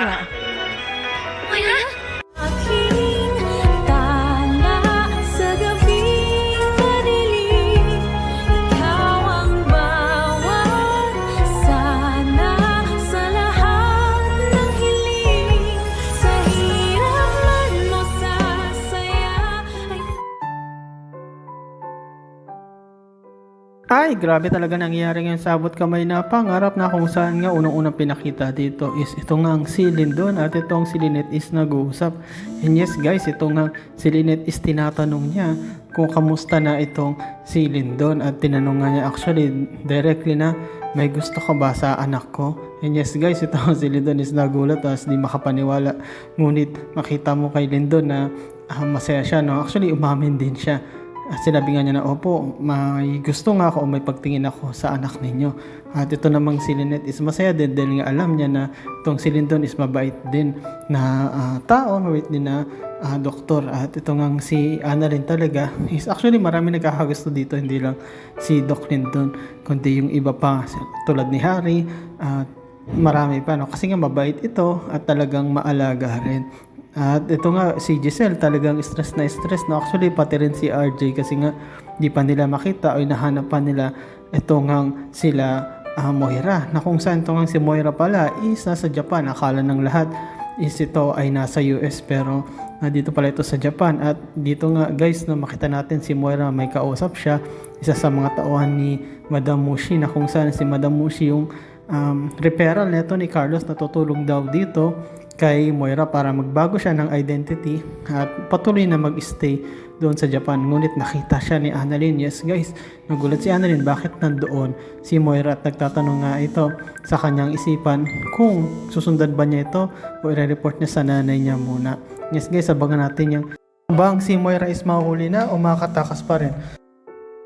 nga. Aking tala sa gabing madilim, ikaw ang bawat sana sa lahat ng hiling, sa hirap man o sa saya Ay, grabe talaga nangyayari ngayon sa abot kamay na pangarap na kung saan nga unang-unang pinakita dito is ito nga ang si Lindon at itong si Lynette is nag-uusap. And yes guys, ito nga si Lynette is tinatanong niya kung kamusta na itong si Lindon at tinanong nga niya actually directly na may gusto ka ba sa anak ko? And yes guys, ito si Lindon is nagulat as di makapaniwala. Ngunit makita mo kay Lindon na masaya siya, no? Actually umamin din siya. Sinabi nga niya na, opo, may gusto nga ako o may pagtingin ako sa anak ninyo. At ito namang si Lynette is masaya din dahil nga alam niya na itong si Lindon is mabait din na tao, mabait din na doktor. At ito nga si Annalyn talaga is actually marami nagkakagusto dito, hindi lang si Doc Lindon, kundi yung iba pa tulad ni Harry at marami pa, no? Kasi nga mabait ito at talagang maalaga rin. At ito nga si Giselle talagang stress na stress, no? Actually pati rin si RJ kasi nga di pa nila makita o hinahanap pa nila ito nga sila Moira, na kung saan ito nga si Moira pala is nasa Japan. Akala ng lahat is ito ay nasa US pero dito pala ito sa Japan. At dito nga guys, no, makita natin si Moira may kausap siya, isa sa mga tauhan ni Madam Mushi, na kung saan si Madam Mushi yung referral neto ni Carlos na tutulong daw dito kay Moira para magbago siya ng identity at patuloy na mag-stay doon sa Japan. Ngunit nakita siya ni Annalyn. Yes guys, nagulat si Annalyn bakit nandoon si Moira at nagtatanong nga ito sa kanyang isipan kung susundan ba niya ito o i-report niya sa nanay niya muna. Yes guys, abangan natin yung bang si Moira is mahuli na o makatakas pa rin.